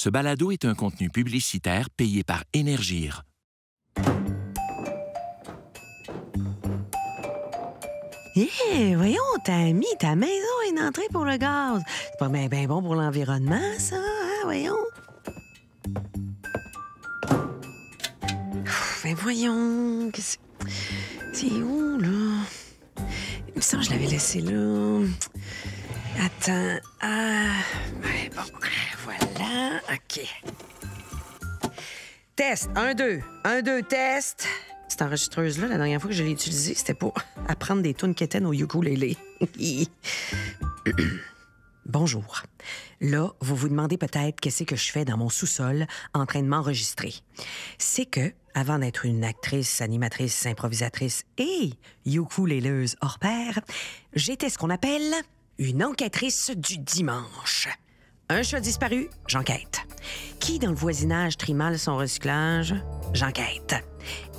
Ce balado est un contenu publicitaire payé par Énergir. Voyons, t'as mis ta maison à une entrée pour le gaz. C'est pas bien bon pour l'environnement, ça, hein? Voyons. Ben voyons, c'est où, là? Il me semble que je l'avais laissé là. Attends. Bon, voilà. OK. Test. 1, 2. 1, 2, test. Cette enregistreuse-là, la dernière fois que je l'ai utilisée, c'était pour apprendre des tunes quétaines au ukulélé. Bonjour. Là, vous vous demandez peut-être qu'est-ce que je fais dans mon sous-sol en train de m'enregistrer. C'est que, avant d'être une actrice, animatrice, improvisatrice et ukuléleuse hors pair, j'étais ce qu'on appelle une enquêtrice du dimanche. Un chat disparu, j'enquête. Qui dans le voisinage trie mal son recyclage? J'enquête.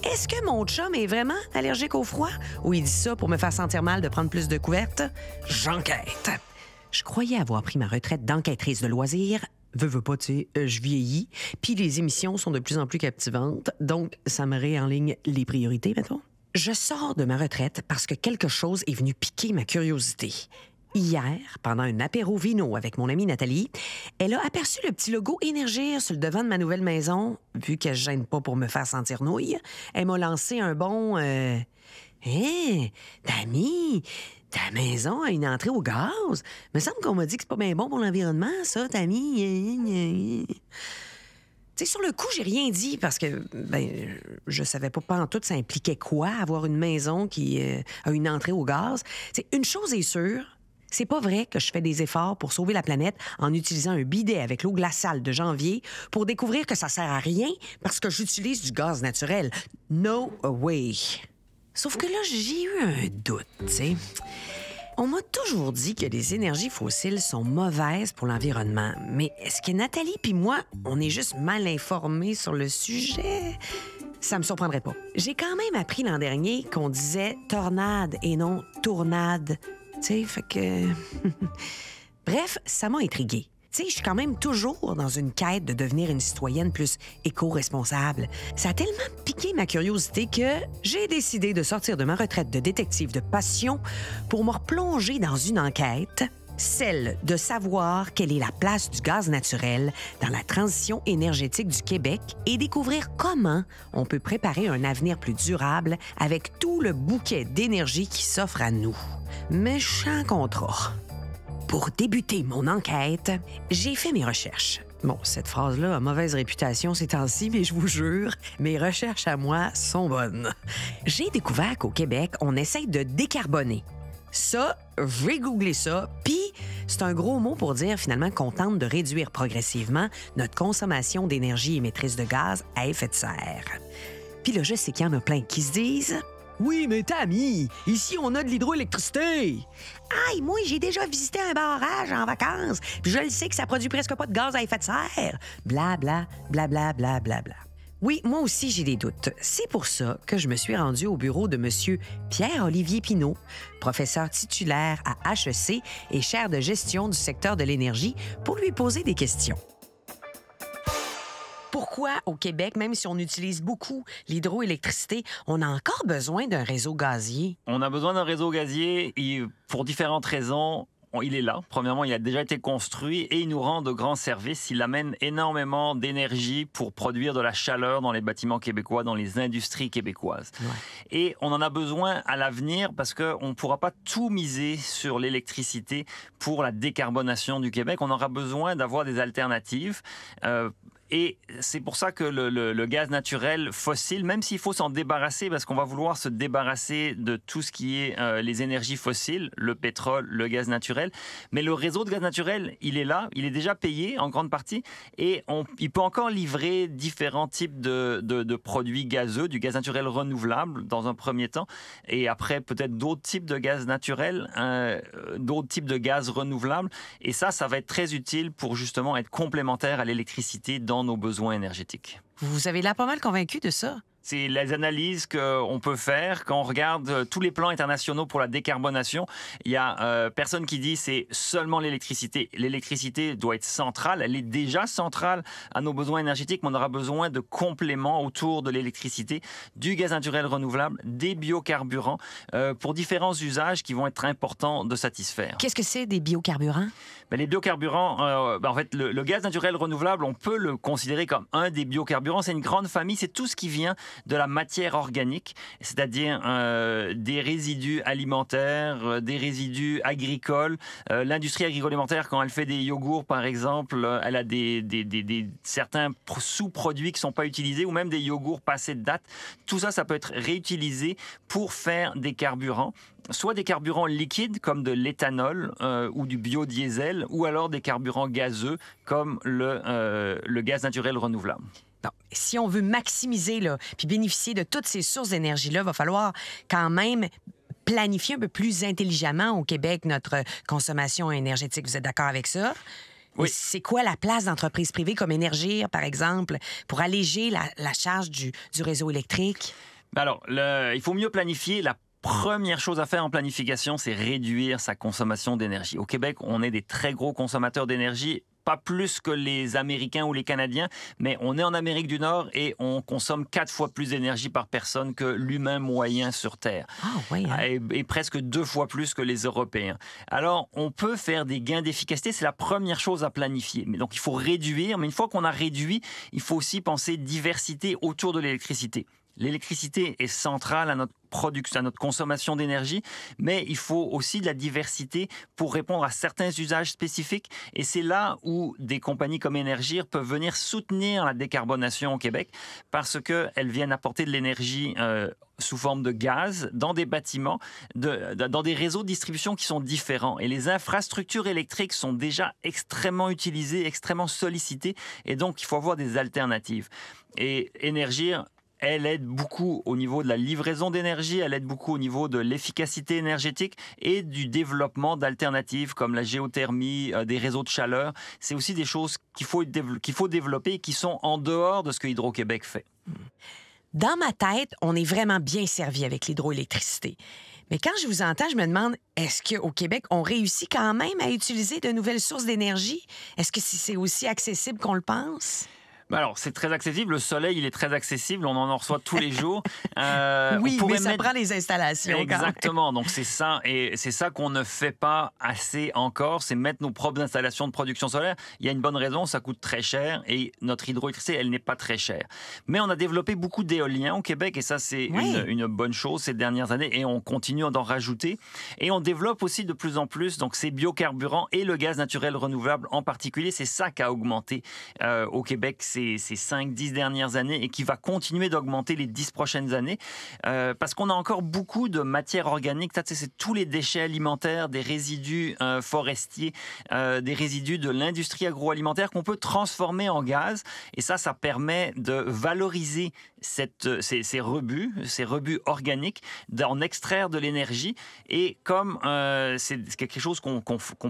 Est-ce que mon chum est vraiment allergique au froid ou il dit ça pour me faire sentir mal de prendre plus de couvertes? J'enquête. Je croyais avoir pris ma retraite d'enquêtrice de loisirs. Veux pas, tu sais, je vieillis, puis les émissions sont de plus en plus captivantes, donc ça me réenligne les priorités, mettons. Je sors de ma retraite parce que quelque chose est venu piquer ma curiosité. Hier, pendant un apéro vino avec mon amie Nathalie, elle a aperçu le petit logo Énergir sur le devant de ma nouvelle maison. Vu qu'elle se gêne pas pour me faire sentir nouille, elle m'a lancé un bon... Tammy, ta maison a une entrée au gaz? Me semble qu'on m'a dit que c'est pas bien bon pour l'environnement, ça, Tammy. Tu sais, sur le coup, j'ai rien dit parce que, je savais pas pantoute ça impliquait quoi, avoir une maison qui a une entrée au gaz. T'sais, une chose est sûre, c'est pas vrai que je fais des efforts pour sauver la planète en utilisant un bidet avec l'eau glaciale de janvier pour découvrir que ça sert à rien parce que j'utilise du gaz naturel. No way. Sauf que là, j'ai eu un doute, tu sais. On m'a toujours dit que les énergies fossiles sont mauvaises pour l'environnement. Mais est-ce que Nathalie puis moi, on est juste mal informés sur le sujet? Ça me surprendrait pas. J'ai quand même appris l'an dernier qu'on disait tornade et non tournade. Tu sais, fait que... Bref, ça m'a intriguée. Tu sais, je suis quand même toujours dans une quête de devenir une citoyenne plus éco-responsable. Ça a tellement piqué ma curiosité que j'ai décidé de sortir de ma retraite de détective de passion pour me replonger dans une enquête, celle de savoir quelle est la place du gaz naturel dans la transition énergétique du Québec et découvrir comment on peut préparer un avenir plus durable avec tout le bouquet d'énergie qui s'offre à nous. Méchant contrat. Pour débuter mon enquête, j'ai fait mes recherches. Bon, cette phrase-là a mauvaise réputation ces temps-ci, mais je vous jure, mes recherches à moi sont bonnes. J'ai découvert qu'au Québec, on essaye de décarboner. Ça, j'ai googlé ça, puis c'est un gros mot pour dire finalement qu'on tente de réduire progressivement notre consommation d'énergie émettrice de gaz à effet de serre. Puis là, je sais qu'il y en a plein qui se disent... Oui, mais Tammy, ici, on a de l'hydroélectricité. Aïe, moi, j'ai déjà visité un barrage en vacances, puis je le sais que ça produit presque pas de gaz à effet de serre. Bla, bla, bla, bla, bla, bla, bla. Oui, moi aussi, j'ai des doutes. C'est pour ça que je me suis rendue au bureau de M. Pierre-Olivier Pinault, professeur titulaire à HEC et chaire de gestion du secteur de l'énergie, pour lui poser des questions. Pourquoi, au Québec, même si on utilise beaucoup l'hydroélectricité, on a encore besoin d'un réseau gazier? On a besoin d'un réseau gazier pour différentes raisons. Il est là. Premièrement, il a déjà été construit et il nous rend de grands services. Il amène énormément d'énergie pour produire de la chaleur dans les bâtiments québécois, dans les industries québécoises. Ouais. Et on en a besoin à l'avenir parce qu'on ne pourra pas tout miser sur l'électricité pour la décarbonation du Québec. On aura besoin d'avoir des alternatives. Et c'est pour ça que le gaz naturel fossile, même s'il faut s'en débarrasser, parce qu'on va vouloir se débarrasser de tout ce qui est les énergies fossiles, le pétrole, le gaz naturel, mais le réseau de gaz naturel, il est là, il est déjà payé en grande partie, et il peut encore livrer différents types de produits gazeux, du gaz naturel renouvelable dans un premier temps, et après peut-être d'autres types de gaz naturel, d'autres types de gaz renouvelables, et ça va être très utile pour justement être complémentaire à l'électricité dans nos besoins énergétiques. Vous avez l'air pas mal convaincu de ça. C'est les analyses qu'on peut faire quand on regarde tous les plans internationaux pour la décarbonation. Il y a personne qui dit c'est seulement l'électricité. L'électricité doit être centrale. Elle est déjà centrale à nos besoins énergétiques, mais on aura besoin de compléments autour de l'électricité, du gaz naturel renouvelable, des biocarburants pour différents usages qui vont être importants de satisfaire. Qu'est-ce que c'est des biocarburants? Les biocarburants, en fait, le gaz naturel renouvelable, on peut le considérer comme un des biocarburants. C'est une grande famille. C'est tout ce qui vient de la matière organique, c'est-à-dire des résidus alimentaires, des résidus agricoles. L'industrie agroalimentaire, quand elle fait des yogourts, par exemple, elle a certains sous-produits qui ne sont pas utilisés ou même des yogourts passés de date. Tout ça, ça peut être réutilisé pour faire des carburants. Soit des carburants liquides comme de l'éthanol ou du biodiesel, ou alors des carburants gazeux comme le gaz naturel renouvelable. Bon, si on veut maximiser là, puis bénéficier de toutes ces sources d'énergie-là, il va falloir quand même planifier un peu plus intelligemment au Québec notre consommation énergétique. Vous êtes d'accord avec ça? Oui. C'est quoi la place d'entreprises privées comme Énergir, par exemple, pour alléger la charge du réseau électrique? Alors, il faut mieux planifier. La première chose à faire en planification, c'est réduire sa consommation d'énergie. Au Québec, on est des très gros consommateurs d'énergie, pas plus que les Américains ou les Canadiens, mais on est en Amérique du Nord et on consomme 4 fois plus d'énergie par personne que l'humain moyen sur Terre. Ah, oui, hein? Et presque 2 fois plus que les Européens. Alors, on peut faire des gains d'efficacité, c'est la première chose à planifier. Mais donc, il faut réduire, mais une fois qu'on a réduit, il faut aussi penser diversité autour de l'électricité. L'électricité est centrale à notre production, à notre consommation d'énergie, mais il faut aussi de la diversité pour répondre à certains usages spécifiques. Et c'est là où des compagnies comme Énergir peuvent venir soutenir la décarbonation au Québec parce qu'elles viennent apporter de l'énergie sous forme de gaz dans des bâtiments, dans des réseaux de distribution qui sont différents. Et les infrastructures électriques sont déjà extrêmement utilisées, extrêmement sollicitées, et donc il faut avoir des alternatives. Et Énergir, elle aide beaucoup au niveau de la livraison d'énergie, elle aide beaucoup au niveau de l'efficacité énergétique et du développement d'alternatives comme la géothermie, des réseaux de chaleur. C'est aussi des choses qu'il faut développer et qui sont en dehors de ce que Hydro-Québec fait. Dans ma tête, on est vraiment bien servi avec l'hydroélectricité. Mais quand je vous entends, je me demande, est-ce qu'au Québec, on réussit quand même à utiliser de nouvelles sources d'énergie? Est-ce que c'est aussi accessible qu'on le pense? Alors, c'est très accessible. Le soleil, il est très accessible. On en reçoit tous les jours. Oui, mais ça prend des installations. Exactement. Donc, c'est ça. Et c'est ça qu'on ne fait pas assez encore. C'est mettre nos propres installations de production solaire. Il y a une bonne raison. Ça coûte très cher. Et notre hydroélectricité, elle n'est pas très chère. Mais on a développé beaucoup d'éoliens au Québec. Et ça, c'est une bonne chose ces dernières années. Et on continue d'en rajouter. Et on développe aussi de plus en plus donc, ces biocarburants et le gaz naturel renouvelable en particulier. C'est ça qui a augmenté au Québec ces 5-10 dernières années et qui va continuer d'augmenter les 10 prochaines années parce qu'on a encore beaucoup de matière organique. C'est tous les déchets alimentaires, des résidus forestiers, des résidus de l'industrie agroalimentaire qu'on peut transformer en gaz. Et ça permet de valoriser ces rebuts organiques, d'en extraire de l'énergie. Et comme c'est quelque chose qu'on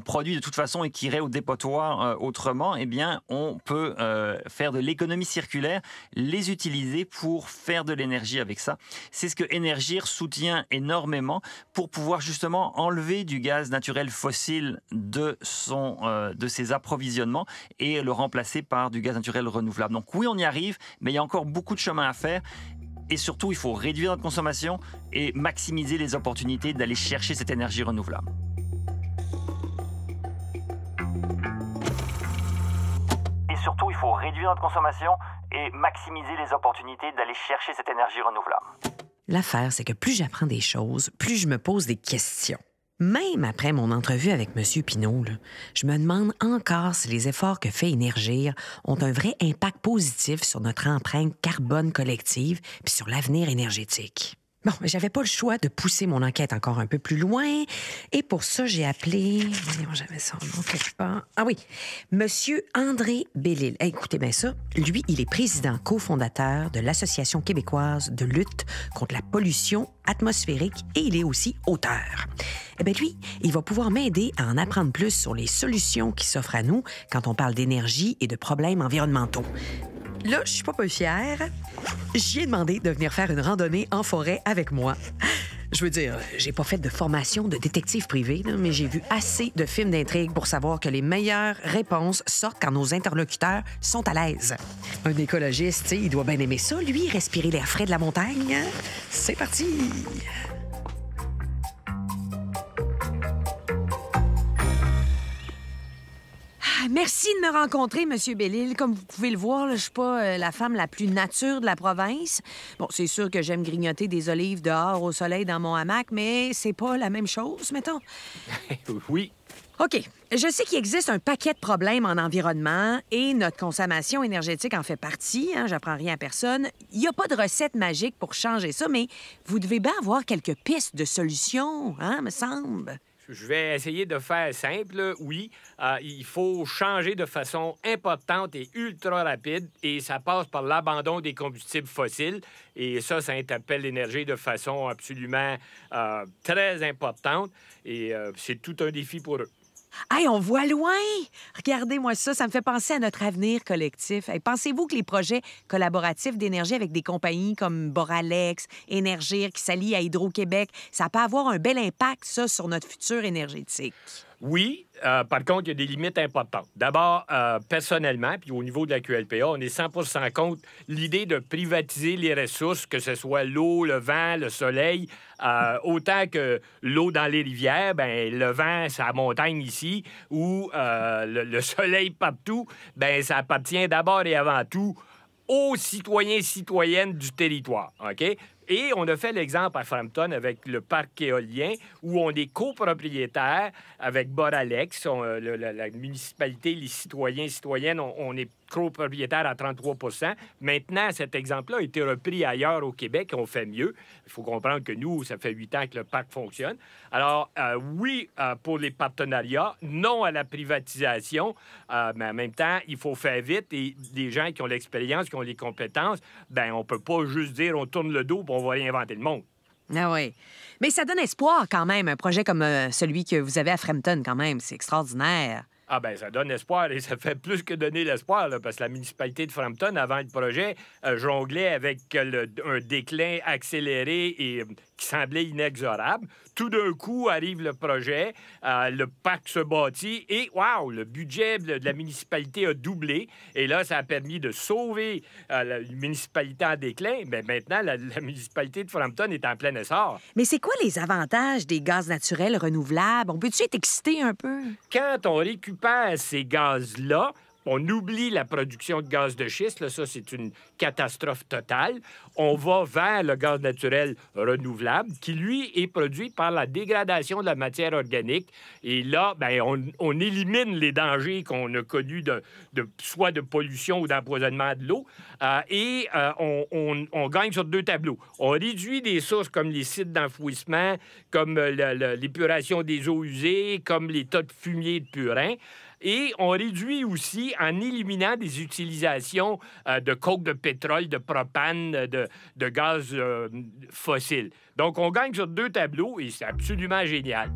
produit de toute façon et qui irait au dépotoir autrement, eh bien, on peut faire de l'économie circulaire, les utiliser pour faire de l'énergie avec ça. C'est ce que Énergir soutient énormément pour pouvoir justement enlever du gaz naturel fossile de ses approvisionnements et le remplacer par du gaz naturel renouvelable. Donc oui, on y arrive, mais il y a encore beaucoup de chemin à faire. Et surtout, il faut réduire notre consommation et maximiser les opportunités d'aller chercher cette énergie renouvelable. Surtout, il faut réduire notre consommation et maximiser les opportunités d'aller chercher cette énergie renouvelable. L'affaire, c'est que plus j'apprends des choses, plus je me pose des questions. Même après mon entrevue avec M. Pinault, je me demande encore si les efforts que fait Énergir ont un vrai impact positif sur notre empreinte carbone collective et sur l'avenir énergétique. Bon, j'avais pas le choix de pousser mon enquête encore un peu plus loin. Et pour ça, j'ai appelé... J'avais son nom quelque part. Ah oui, Monsieur André Bellil. Écoutez bien ça. Lui, il est président cofondateur de l'Association québécoise de lutte contre la pollution atmosphérique et il est aussi auteur. Eh bien, lui, il va pouvoir m'aider à en apprendre plus sur les solutions qui s'offrent à nous quand on parle d'énergie et de problèmes environnementaux. là, je suis pas peu fière. J'y ai demandé de venir faire une randonnée en forêt avec moi. Je veux dire, j'ai pas fait de formation de détective privé, là, mais j'ai vu assez de films d'intrigue pour savoir que les meilleures réponses sortent quand nos interlocuteurs sont à l'aise. Un écologiste, tu sais, il doit bien aimer ça, lui, respirer l'air frais de la montagne. C'est parti! Merci de me rencontrer, Monsieur Bellil. Comme vous pouvez le voir, là, je suis pas la femme la plus nature de la province. Bon, c'est sûr que j'aime grignoter des olives dehors au soleil dans mon hamac, mais c'est pas la même chose, mettons. Oui. OK. Je sais qu'il existe un paquet de problèmes en environnement et notre consommation énergétique en fait partie. Hein, j'apprends rien à personne. Il n'y a pas de recette magique pour changer ça, mais vous devez bien avoir quelques pistes de solutions, hein, me semble. Je vais essayer de faire simple. Oui, il faut changer de façon importante et ultra rapide et ça passe par l'abandon des combustibles fossiles. Et ça interpelle l'énergie de façon absolument très importante et c'est tout un défi pour eux. Hey, on voit loin! Regardez-moi ça, ça me fait penser à notre avenir collectif. Hey, pensez-vous que les projets collaboratifs d'énergie avec des compagnies comme Boralex, Énergir, qui s'allient à Hydro-Québec, ça peut avoir un bel impact, ça, sur notre futur énergétique? Oui, par contre, il y a des limites importantes. D'abord, personnellement, puis au niveau de la QLPA, on est 100 contre l'idée de privatiser les ressources, que ce soit l'eau, le vent, le soleil, autant que l'eau dans les rivières, ben le vent, c'est la montagne ici, ou le soleil partout, ben ça appartient d'abord et avant tout aux citoyens et citoyennes du territoire, OK? Et on a fait l'exemple à Frampton avec le parc éolien où on est copropriétaire avec Boralex, la municipalité, les citoyens et citoyennes, on est copropriétaire à 33 %. Maintenant, cet exemple-là a été repris ailleurs au Québec et on fait mieux. Il faut comprendre que nous, ça fait 8 ans que le parc fonctionne. Alors, oui, pour les partenariats, non à la privatisation, mais en même temps, il faut faire vite et des gens qui ont l'expérience, qui ont les compétences, ben on peut pas juste dire on tourne le dos et on va réinventer le monde. Ah oui. Mais ça donne espoir quand même, un projet comme celui que vous avez à Frampton quand même. C'est extraordinaire. Ah ben ça donne espoir et ça fait plus que donner l'espoir, là, parce que la municipalité de Frampton, avant le projet, jonglait avec un déclin accéléré et qui semblait inexorable. Tout d'un coup, arrive le projet, le parc se bâtit et, wow, le budget de la municipalité a doublé. Et là, ça a permis de sauver la municipalité en déclin. Mais maintenant, la municipalité de Frampton est en plein essor. Mais c'est quoi les avantages des gaz naturels renouvelables? On peut-tu être excité un peu? Quand on récupère ces gaz-là, on oublie la production de gaz de schiste. Là, ça, c'est une catastrophe totale. On va vers le gaz naturel renouvelable qui, lui, est produit par la dégradation de la matière organique. Et là, ben, on élimine les dangers qu'on a connus soit de pollution ou d'empoisonnement de l'eau. Et on gagne sur deux tableaux. On réduit des sources comme les sites d'enfouissement, comme l'épuration des eaux usées, comme les tas de fumier de purin. Et on réduit aussi en éliminant des utilisations de coke, de pétrole, de propane, de gaz fossile. Donc, on gagne sur deux tableaux et c'est absolument génial.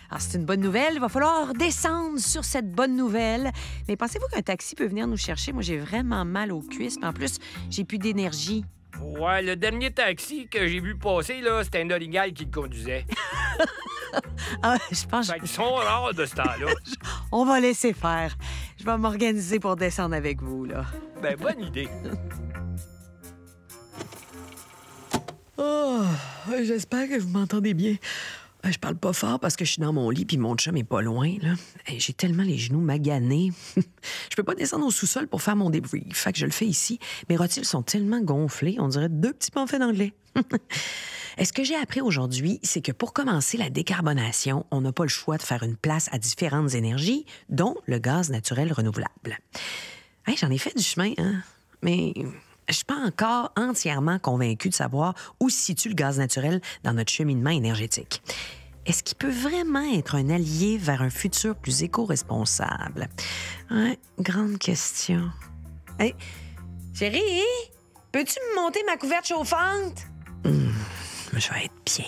Alors, c'est une bonne nouvelle. Il va falloir descendre sur cette bonne nouvelle. Mais pensez-vous qu'un taxi peut venir nous chercher? Moi, j'ai vraiment mal aux cuisses. En plus, j'ai plus d'énergie. Ouais, le dernier taxi que j'ai vu passer, là, c'était un orignal qui le conduisait. Ah, je pense... Ils sont rares de ce temps-là. On va laisser faire. Je vais m'organiser pour descendre avec vous, là. Ben, bonne idée. Oh, j'espère que vous m'entendez bien. Je parle pas fort parce que je suis dans mon lit puis mon chum est pas loin, là. J'ai tellement les genoux maganés. Je peux pas descendre au sous-sol pour faire mon débrief. Fait que je le fais ici. Mes rotules sont tellement gonflées, on dirait deux petits panfets d'anglais. Et ce que j'ai appris aujourd'hui, c'est que pour commencer la décarbonation, on n'a pas le choix de faire une place à différentes énergies, dont le gaz naturel renouvelable. Hey, j'en ai fait du chemin, hein? Mais je suis pas encore entièrement convaincue de savoir où se situe le gaz naturel dans notre cheminement énergétique. Est-ce qu'il peut vraiment être un allié vers un futur plus éco-responsable? Ouais, grande question. Hey, chérie, peux-tu me monter ma couverte chauffante? Je vais être bien.